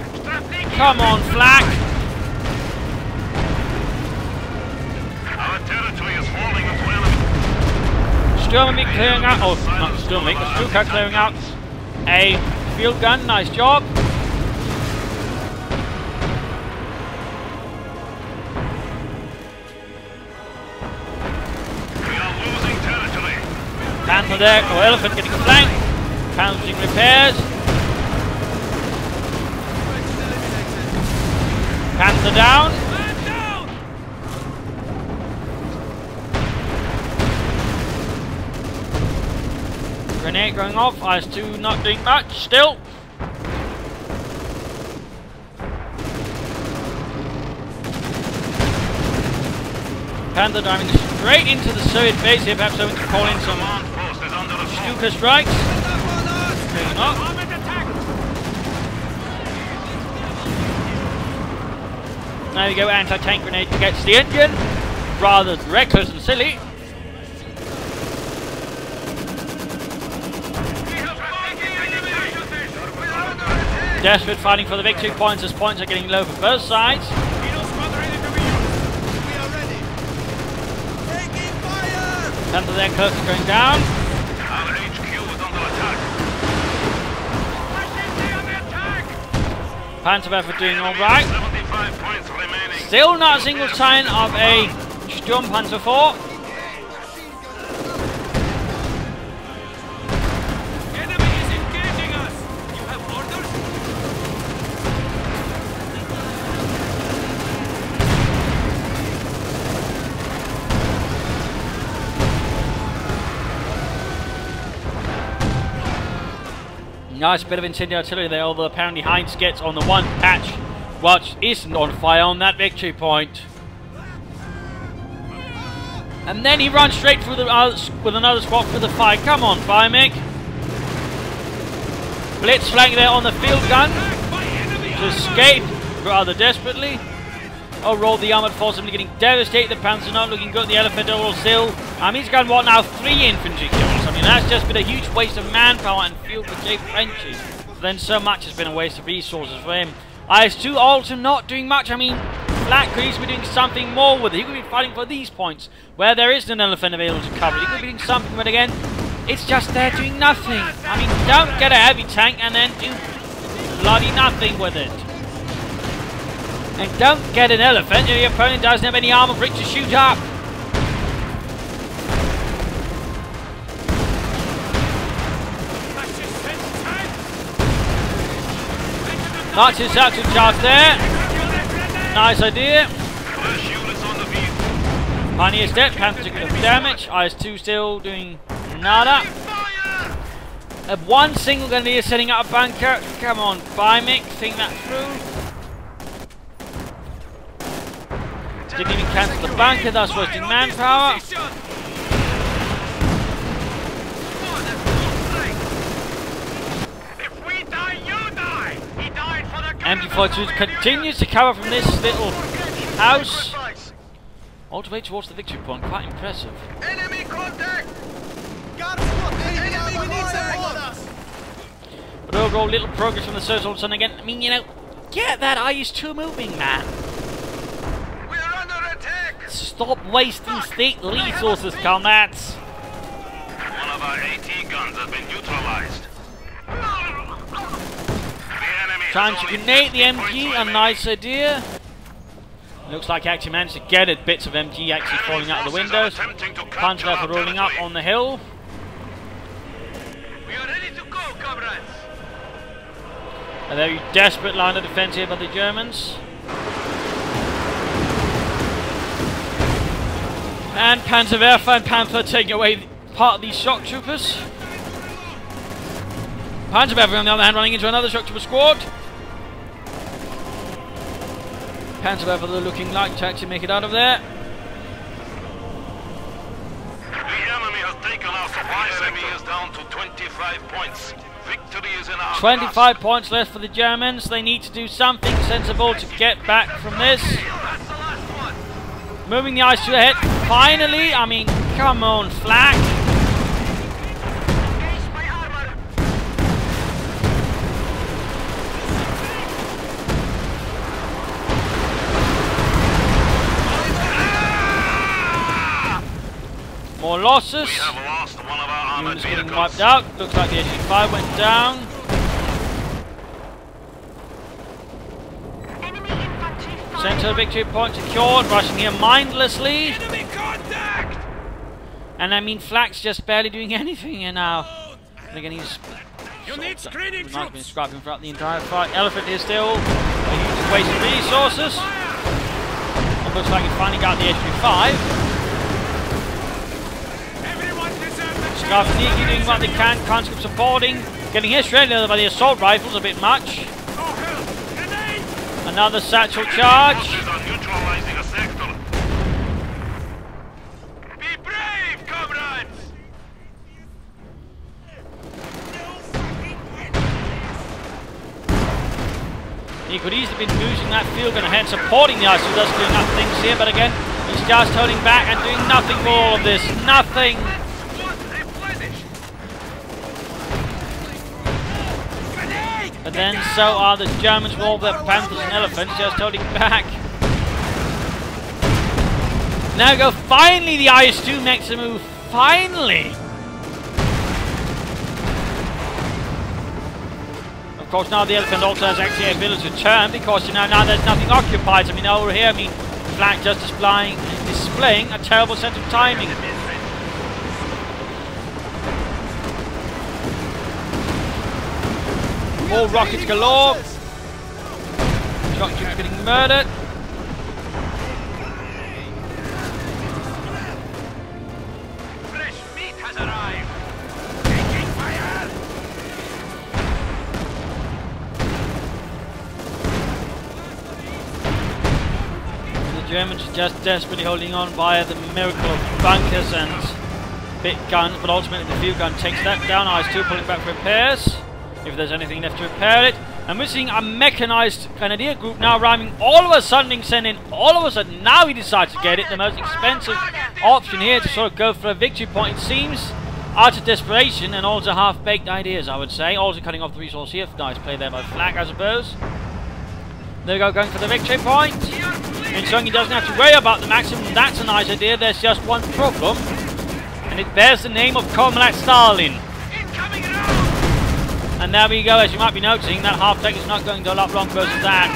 Come on, Flak. Our territory is falling into enemy. Sturmwind clearing out. Oh, not Sturmwind, the Stuka clearing out a field gun. Nice job. We are losing territory. Panther there, or Elephant getting a flank. Panther doing repairs. Panther down. Grenade going off. IS-2 not doing much still. Panther diving straight into the Soviet base here, perhaps hoping to call in some Stuka strikes. Going up. There we go, anti-tank grenade gets the engine. Rather reckless and silly. Desperate fighting for the victory points as points are getting low for both sides. Panther then close to going down. Our HQ is under attack. Panther effort doing alright. 75 points remaining. Still not a single sign of a Sturmpanzer 4. Enemy is engaging us. You have orders? Nice bit of incendiary artillery there, although apparently Heinz gets on the one patch which isn't on fire on that victory point. And then he runs straight through the with another squad through the fight. Come on, BajMiC. Blitz flank there on the field gun to escape rather desperately. Overall, the armoured force simply getting devastated. The Panthers not looking good. The Elephant overall still. He's got what now? 3 infantry kills. I mean, that's just been a huge waste of manpower and fuel for Jfrenchy. Then so much has been a waste of resources for him. IS-2 also not doing much. I mean, Flak could easily be doing something more with it. He could be fighting for these points where there isn't an Elephant available to cover. He could be doing something, but again, it's just there doing nothing. I mean, don't get a heavy tank and then do bloody nothing with it. And don't get an Elephant if your opponent doesn't have any armor for it to shoot up. Marches out to charge there. Nice idea. Pioneer step, Panther took enough damage. IS-2 still doing nada. One single grenadier setting up a bunker. Come on, BajMiC, think that through. Didn't even cancel the bunker, thus wasting manpower. MG42 continues to cover from this little house. All the way towards the victory point, quite impressive. Enemy contact! Got enemy, we need support! But overall, little progress from the Soviets all of a sudden again. I mean, you know, get that IS-2 moving, man. We're under attack! Stop wasting state resources, comrades. One of our AT guns has been neutralized. Trying to grenade the MG, a nice idea. Looks like he actually managed to get it. Bits of MG actually falling out of the windows. Panzer Alpha rolling up on the hill. We are ready to go, comrades! A very desperate line of defense here by the Germans. And Panzerwerfer and Panther taking away part of these shock troopers. Panzerwerfer on the other hand running into another shock trooper squad. Panzerwerfer looking like to actually make it out of there. The enemy has taken our supply enemy is down to 25 points. Victory is in our 25 points left for the Germans. They need to do something sensible to get back from this. Moving the ice to the head. Finally, I mean, come on, Flak. More losses. We have lost one of our armored Units getting vehicles. wiped out. Looks like the SU-5 went down. Center victory point secured. Rushing here mindlessly. Enemy contact! And I mean, Flak's just barely doing anything here now. And again, he's You need screening not been troops! scrapping throughout the entire fight. Elephant is still wasting resources. It looks like he's finally got the SU-5. Everyone deserves a chance! Sneaky doing what they can, conscript supporting, getting hit straight by the assault rifles a bit much. Oh hell! Grenade! Another satchel charge. Forces are neutralizing a sector. Be brave, comrades! He could easily be losing that field gun ahead, supporting the ISU, thus doing up things here, but again, he's just holding back and doing nothing for all of this. Nothing. But then so are the Germans with all their Panthers and Elephants, just holding back. Now go, finally the IS-2 makes a move, finally! Of course now the Elephant also has actually a ability to turn, because you know now there's nothing occupied. I mean over here, I mean Flak just displaying a terrible sense of timing. More rockets galore. Shock troops getting murdered. Fresh meat has arrived! Taking fire! The Germans are just desperately holding on via the miracle of bunkers and bit guns, but ultimately the field gun takes that down. IS-2 pulling back for repairs, if there's anything left to repair it. And we're seeing a mechanized Grenadier group now arriving all of a sudden, now he decides to get it, the most expensive option here to sort of go for a victory point, it seems, out of desperation and also half-baked ideas, I would say. Also cutting off the resource here. Nice play there by Flak, I suppose. There we go, going for the victory point. Ensuring he doesn't have to worry about the maximum. That's a nice idea. There's just one problem, and it bears the name of Comrade Stalin. And there we go, as you might be noticing, that half-take is not going to last long versus that.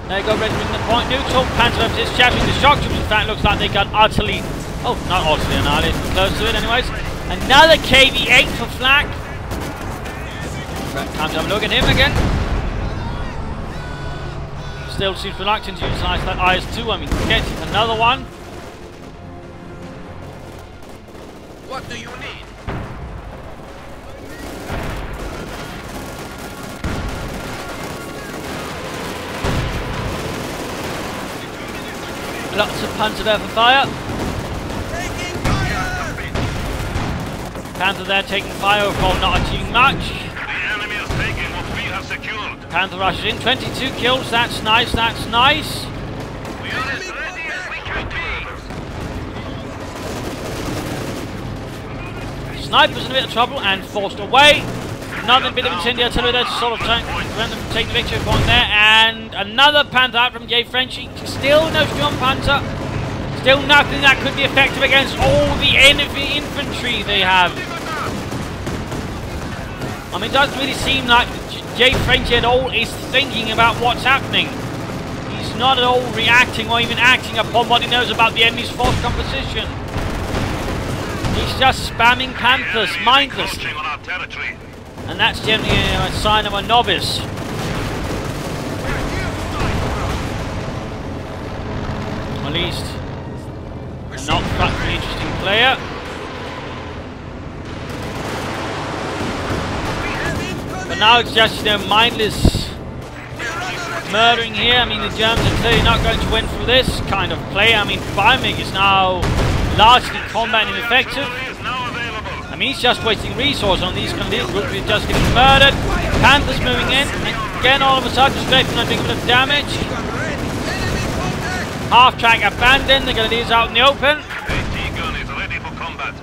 There you go, registering the point neutral. Panzer is shouting the shock troops. In fact, looks like they got utterly, oh, not utterly annihilated, close to it anyways. Another KV-8 for Flak. Time to have a look at him again. Still seems reluctant to utilize that IS-2. I mean, getting another one. What do you need? Lots of Panzer there for fire. Taking fire! Panther there taking fire, of course not achieving much. The enemy is taking what we have secured. Panther rushes in, 22 kills, that's nice, that's nice. We are as ready as we can be. Snipers in a bit of trouble and forced away. Another bit of incendiary artillery there to sort of try and prevent them from taking the victory point there. And another Panther out from Jfrenchy. Still no strong Panther. Still nothing that could be effective against all the enemy infantry they have. I mean, it doesn't really seem like Jfrenchy at all is thinking about what's happening. He's not at all reacting or even acting upon what he knows about the enemy's force composition. He's just spamming Panthers mindlessly. On our territory. And that's generally a sign of a novice. Or at least a not particularly interesting player. But now it's just, you know, mindless murdering here. I mean, the Germans are clearly not going to win through this kind of play. I mean, BajMiC is now largely combat ineffective. I mean, he's just wasting resources on these kind of groups. We're just getting murdered. Panther's moving in. And again, all of a sudden, strafing on doing a bit of damage. Half track abandoned. They're going to leave us out in the open. AT gun is ready for combat.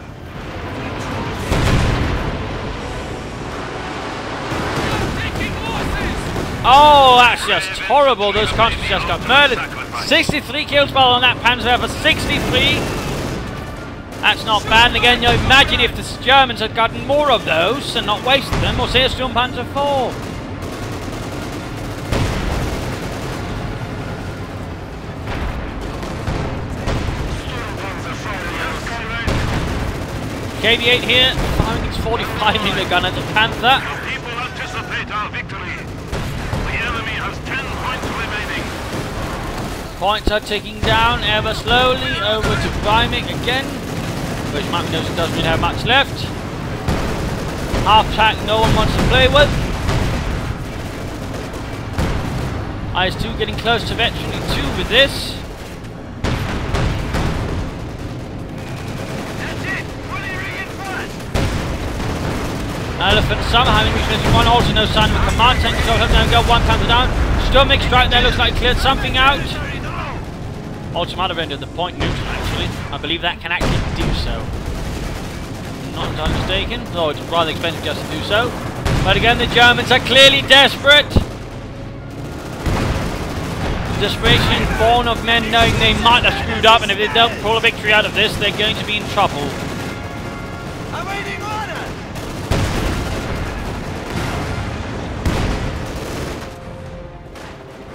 Oh, that's just horrible. Those countries just got murdered. 63 kills on that Panzer for 63. That's not bad. And again, you imagine if the Germans had gotten more of those and not wasted them, or say a Sturmpanzer 4. KV-8 here, firing its 45mm gun at the Panther. People anticipate our victory. The enemy has 10 points remaining. Points are ticking down ever slowly over to BajMiC again. Which map knows it doesn't really have much left. Half track no one wants to play with. IS-2 getting close to Veteran 2 with this. Elephant somehow having reached one, also no sign of a command tank, so now go one Panther down. SturmMiC strike there, looks like cleared something out. Also might have ended the point neutral actually. I believe that can actually do so. Not entirely mistaken, though it's rather expensive just to do so. But again, the Germans are clearly desperate. Desperation born of men knowing they might have screwed up, and if they don't pull a victory out of this, they're going to be in trouble. Awaiting order!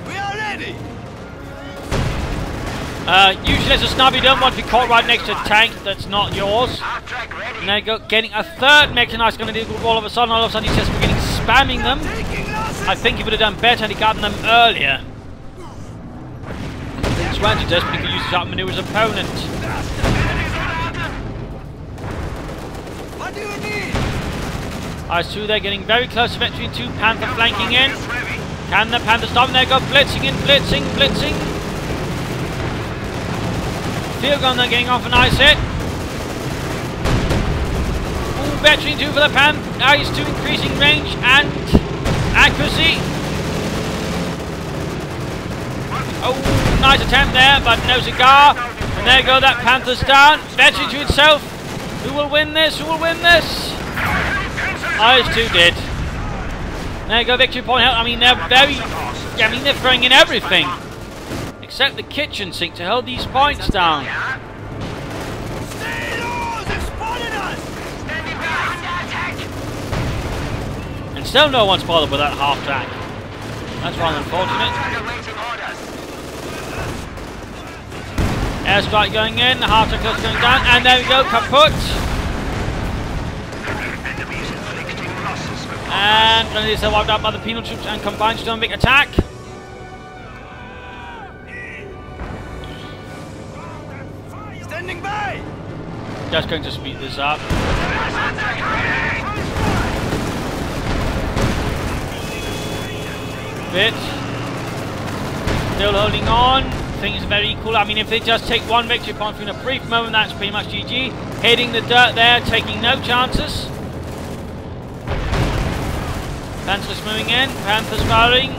We are ready! Usually as a snub you don't want to be caught right next to a tank that's not yours. And there you go, getting a third mechanized going to do all of a sudden he's just beginning spamming them. I think he would have done better had he gotten them earlier. Jfrenchy desperately could use his outmaneuver his opponent. What do you need? IS-2 there getting very close to Veteran 2, Panther flanking in. Can the Panther stop? And there go blitzing in, blitzing. Field gun there getting off a nice hit. Ooh, Veteran 2 for the Panther. IS-2 increasing range and accuracy. Oh, nice attempt there, but no cigar. And there you go, that Panther's down. Veteran 2 itself. Who will win this? IS-2 did. There you go, victory point out. I mean, they're throwing in everything. Except the kitchen sink to hold these points down. And still no one's bothered with that half track. That's rather unfortunate. Airstrike going in, the half track is going down, and there we go, kaput. And they're wiped out by the penal troops and combined SturmMiC attack. Standing by! Just going to speed this up. Bit. Still holding on. Things are very equal. I mean, if they just take one victory point for in a brief moment, that's pretty much GG. Hitting the dirt there, taking no chances. Panther's moving in. Panther's firing.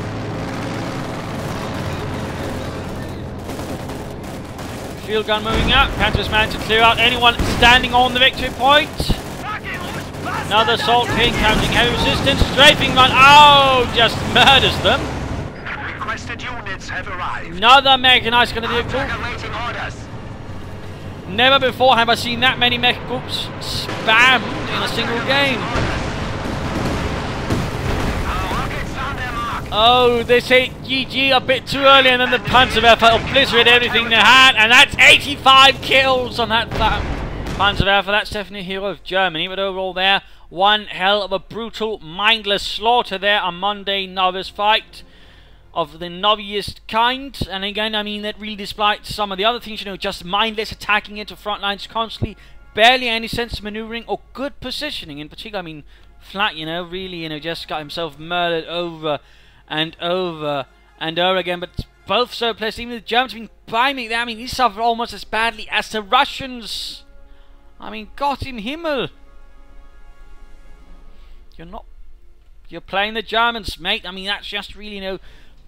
Field gun moving up. Panther's managed to clear out anyone standing on the victory point. Another assault here, encountering heavy resistance. Strafing run. Oh, just murders them. Requested units have arrived. Another mechanized going to do it. Never before have I seen that many mech groups spammed in a single game. Oh, they say GG a bit too early, and then the Panzerwerfer obliterated everything they had, and that's 85 kills on that Panzerwerfer. That's definitely a hero of Germany, but overall there, one hell of a brutal, mindless slaughter there, a Monday novice fight of the noviest kind. And again, I mean, that really displayed some of the other things, you know, just mindless attacking into front lines constantly, barely any sense of maneuvering or good positioning in particular. I mean, Flak, you know, really, you know, just got himself murdered over and over and over again. But both so placed. Even the Germans have been BajMiC there. I mean, he suffered almost as badly as the Russians. I mean, Gott im Himmel. You're playing the Germans, mate. I mean, that's just really, you know,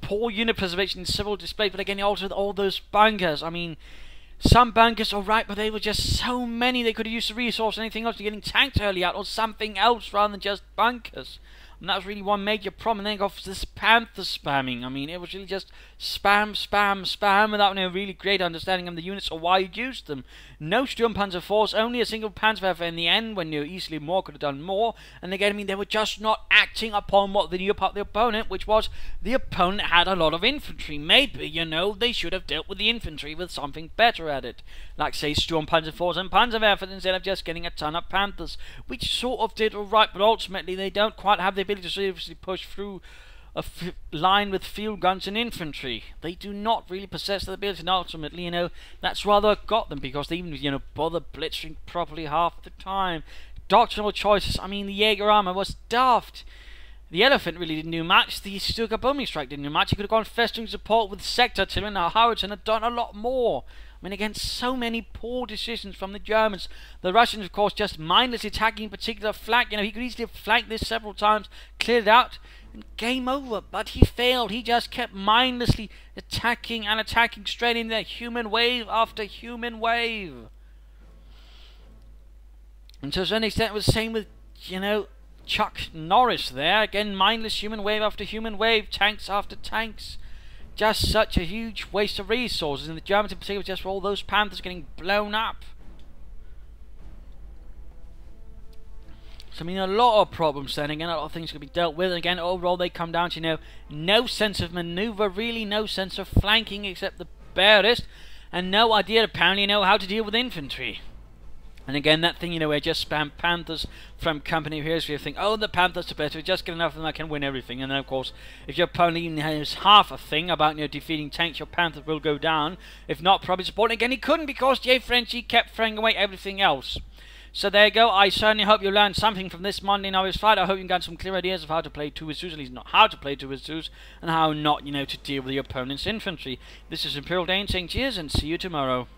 poor unit preservation in civil display. But again, also with all those bunkers. I mean, some bunkers are right, but they were just so many. They could have used the resource, anything else, to getting tanked early out, or something else rather than just bunkers. And that was really one major problem. And then got this Panther spamming. I mean, it was really just spam, spam, spam, without no really great understanding of the units or why you used them. No Sturmpanzer force, only a single Panzerwerfer in the end, when you easily more could have done more. And again, I mean, they were just not acting upon what they knew about the opponent, which was the opponent had a lot of infantry. Maybe, you know, they should have dealt with the infantry with something better at it. Like, say, Sturmpanzer force and Panzerwerfer, instead of just getting a ton of Panthers, which sort of did alright, but ultimately they don't quite have the ability to seriously push through a line with field guns and infantry. They do not really possess the ability, and ultimately, you know, that's rather got them, because they even, you know, bother blitzing properly half the time. Doctrinal choices. I mean, the Jaeger armor was daft. The Elephant really didn't do much. The Stuka bombing strike didn't do much. He could have gone festering support with sector artillery, and Howitzer had done a lot more. I mean, again, so many poor decisions from the Germans. The Russians, of course, just mindlessly attacking, in particular Flak. You know, he could easily have flanked this several times, cleared it out, and game over. But he failed. He just kept mindlessly attacking and attacking straight in there, human wave after human wave. And to a certain extent, it was the same with, you know, ChuckNorris there. Again, mindless human wave after human wave, tanks after tanks. Just such a huge waste of resources, and the Germans in particular, just for all those Panthers getting blown up. So I mean, a lot of problems then, again, a lot of things could be dealt with, and again, overall they come down to, you know, no sense of manoeuvre, really no sense of flanking except the barest, and no idea apparently, you know, how to deal with infantry. And again, that thing, you know, where just spam Panthers from company heroes, where you think, oh, the Panthers are better, just get enough of them, I can win everything. And then, of course, if your opponent even has half a thing about, you know, defeating tanks, your Panthers will go down. If not, probably support. Again, he couldn't, because Jfrenchy kept throwing away everything else. So there you go. I certainly hope you learned something from this Monday Novice fight. I hope you got some clear ideas of how to play 2 with Zeus, at least not how to play 2 with Zeus, and how not, you know, to deal with the opponent's infantry. This is Imperial Dane saying cheers, and see you tomorrow.